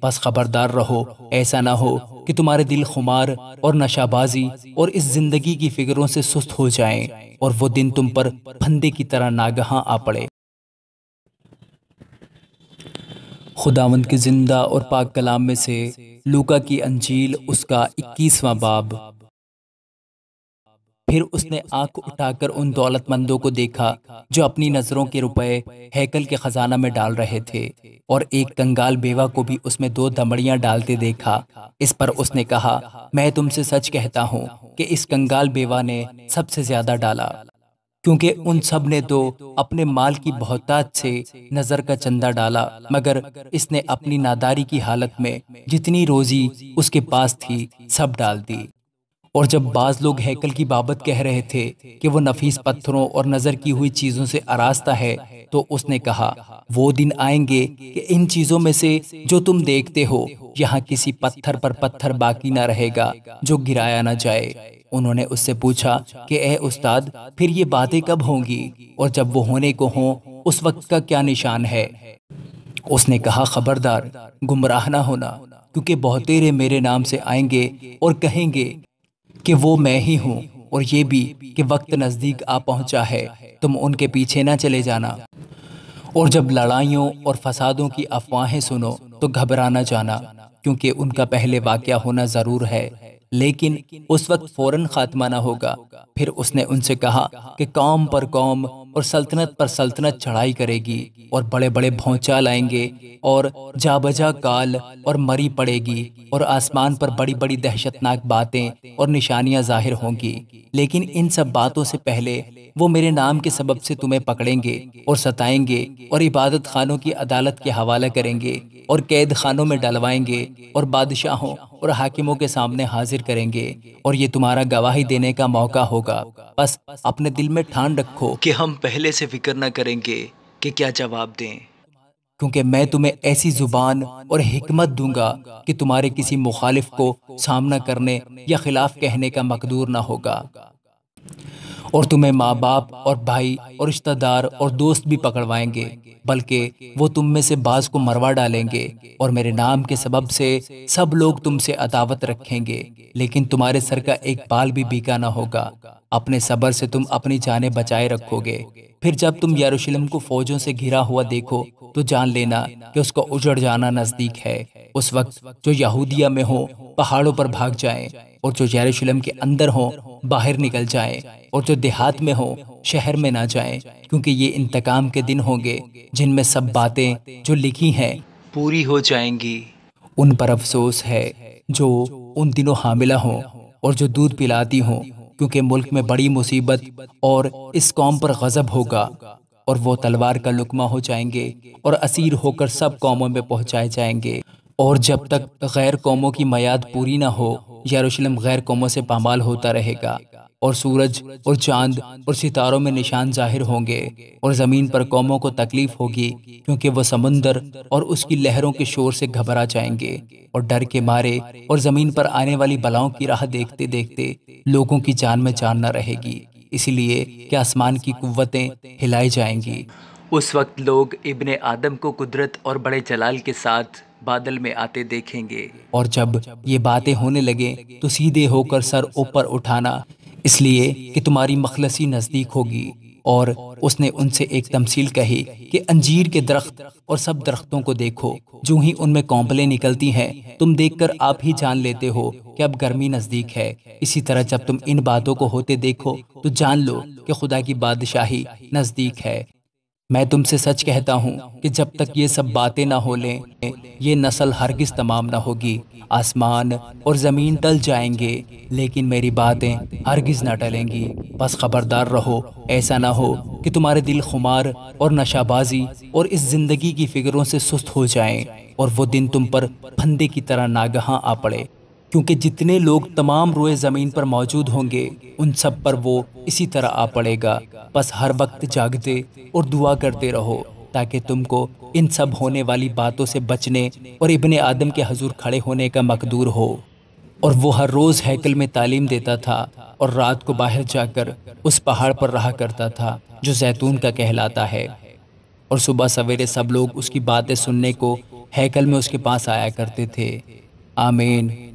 بس خبردار رہو ایسا نہ ہو کہ تمہارے دل خمار اور نشہ بازی اور اس زندگی کی فکروں سے سست ہو جائیں اور وہ دن تم پر پھندے کی طرح ناگہاں آ پڑے۔ خداوند کے زندہ اور پاک کلام میں سے لوکا کی انجیل اس کا 21واں باب۔ پھر اس نے آنکھ اٹھا کر ان دولت مندوں کو دیکھا جو اپنی نظروں کے روپے ہیکل کے خزانہ میں ڈال رہے تھے، اور ایک کنگال بیوہ کو بھی اس میں 2 دمڑیاں ڈالتے دیکھا۔ اس پر اس نے کہا، میں تم سے سچ کہتا ہوں کہ اس کنگال بیوہ نے سب سے زیادہ ڈالا، کیونکہ ان سب نے تو اپنے مال کی بہتات سے نظر کا چندہ ڈالا، مگر اس نے اپنی ناداری کی حالت میں جتنی روزی اس کے پاس تھی سب ڈال دی۔ اور جب بعض لوگ ہیکل کی بابت کہہ رہے تھے کہ وہ نفیس پتھروں اور نظر کی ہوئی چیزوں سے آراستہ ہے، تو اس نے کہا، وہ دن آئیں گے کہ ان چیزوں میں سے جو تم دیکھتے ہو یہاں کسی پتھر پر پتھر باقی نہ رہے گا جو گرایا نہ جائے۔ انہوں نے اس سے پوچھا کہ اے استاد، پھر یہ باتیں کب ہوں گی، اور جب وہ ہونے کو ہوں اس وقت کا کیا نشان ہے؟ اس نے کہا، خبردار گمراہ نہ ہونا، کیونکہ بہتیرے میرے نام سے آئیں گے اور کہیں گے کہ وہ میں ہی ہوں، اور یہ بھی کہ وقت نزدیک آ پہنچا ہے، تم ان کے پیچھے نہ چلے جانا۔ اور جب لڑائیوں اور فسادوں کی افواہیں سنو تو گھبرا نہ جانا، کیونکہ ان کا پہلے واقعہ ہونا ضرور ہے، لیکن اس وقت فوراً خاتمہ نہ ہوگا۔ پھر اس نے ان سے کہا کہ قوم پر قوم اور سلطنت پر سلطنت چڑھائی کرے گی، اور بڑے بڑے بھونچال آئیں گے، اور جا بجا کال اور مری پڑے گی، اور آسمان پر بڑی بڑی دہشتناک باتیں اور نشانیاں ظاہر ہوں گی۔ لیکن ان سب باتوں سے پہلے وہ میرے نام کے سبب سے تمہیں پکڑیں گے اور ستائیں گے، اور عبادت خانوں کی عدالت کے حوالہ کریں گے، اور قید خانوں میں ڈلوائیں گے، اور بادشاہوں اور حاکموں کے سامنے حاضر کریں گے، اور یہ تمہارا گواہی دینے کا موقع ہوگا۔ بس اپنے دل میں ٹھان رکھو کہ ہم پہلے سے فکر نہ کریں گے کہ کیا جواب دیں، کیونکہ میں تمہیں ایسی زبان اور حکمت دوں گا کہ تمہارے کسی مخالف کو سامنا کرنے یا خلاف کہنے کا مقدور نہ ہوگا۔ اور تمہیں ماں باپ اور بھائی اور رشتہ دار اور دوست بھی پکڑوائیں گے، بلکہ وہ تم میں سے بعض کو مروا ڈالیں گے، اور میرے نام کے سبب سے سب لوگ تم سے عداوت رکھیں گے، لیکن تمہارے سر کا ایک بال بھی بیکا نہ ہوگا۔ اپنے صبر سے تم اپنی جانیں بچائے رکھو گے۔ پھر جب تم یروشلم کو فوجوں سے گھرا ہوا دیکھو تو جان لینا کہ اس کا اجڑ جانا نزدیک ہے۔ اس وقت جو یہودیہ میں ہوں پہاڑوں پر بھاگ جائیں، اور جو یروشلم کے اندر ہوں باہر نکل جائیں، اور جو دیہات میں ہوں شہر میں نہ جائیں، کیونکہ یہ انتقام کے دن ہوں گے جن میں سب باتیں جو لکھی ہیں پوری ہو جائیں گی۔ ان پر افسوس ہے جو ان دنوں حاملہ ہوں اور جو دودھ پلاتی ہوں، کیونکہ ملک میں بڑی مصیبت اور اس قوم پر غضب ہوگا، اور وہ تلوار کا لقمہ ہو جائیں گے اور اسیر ہو کر سب قوموں میں پہنچائے جائیں گے۔ اور جب تک غیر قوموں کی میعاد پوری نہ ہو، یروشلم غیر قوموں سے پامال ہوتا رہے گا، اور سورج اور چاند اور ستاروں میں نشان ظاہر ہوں گے، اور زمین پر قوموں کو تکلیف ہوگی، کیونکہ وہ سمندر اور اس کی لہروں کے شور سے گھبرا جائیں گے، اور ڈر کے مارے، اور زمین پر آنے والی بلاؤں کی راہ دیکھتے دیکھتے لوگوں کی جان میں جان نہ رہے گی، اس لیے کہ آسمان کی قوتیں ہلائی جائیں گی۔ اس وقت لوگ ابن آدم کو قدرت اور بڑے جلال کے ساتھ بادل میں آتے دیکھیں گے، اور جب یہ باتیں ہونے لگیں تو سیدھے ہو کر سر اوپر اٹھانا، اس لیے کہ تمہاری مخلصی نزدیک ہوگی۔ اور اس نے ان سے ایک تمثیل کہی کہ انجیر کے درخت اور سب درختوں کو دیکھو، جو ہی ان میں کونپلیں نکلتی ہیں تم دیکھ کر آپ ہی جان لیتے ہو کہ اب گرمی نزدیک ہے، اسی طرح جب تم ان باتوں کو ہوتے دیکھو تو جان لو کہ خدا کی بادشاہی نزدیک ہے۔ میں تم سے سچ کہتا ہوں کہ جب تک یہ سب باتیں نہ ہو لیں یہ نسل ہرگز تمام نہ ہوگی۔ آسمان اور زمین ٹل جائیں گے لیکن میری باتیں ہرگز نہ ٹلیں گی۔ بس خبردار رہو ایسا نہ ہو کہ تمہارے دل خمار اور نشہ بازی اور اس زندگی کی فکروں سے سست ہو جائیں، اور وہ دن تم پر پھندے کی طرح ناگہاں آ پڑے، کیونکہ جتنے لوگ تمام روئے زمین پر موجود ہوں گے ان سب پر وہ اسی طرح آ پڑے گا۔ بس ہر وقت جاگتے اور دعا کرتے رہو تاکہ تم کو ان سب ہونے والی باتوں سے بچنے اور ابن آدم کے حضور کھڑے ہونے کا مقدور ہو۔ اور وہ ہر روز ہیکل میں تعلیم دیتا تھا، اور رات کو باہر جا کر اس پہاڑ پر رہا کرتا تھا جو زیتون کا کہلاتا ہے، اور صبح سویرے سب لوگ اس کی باتیں سننے کو ہیکل میں اس کے پاس آیا کرتے تھے۔ آمین۔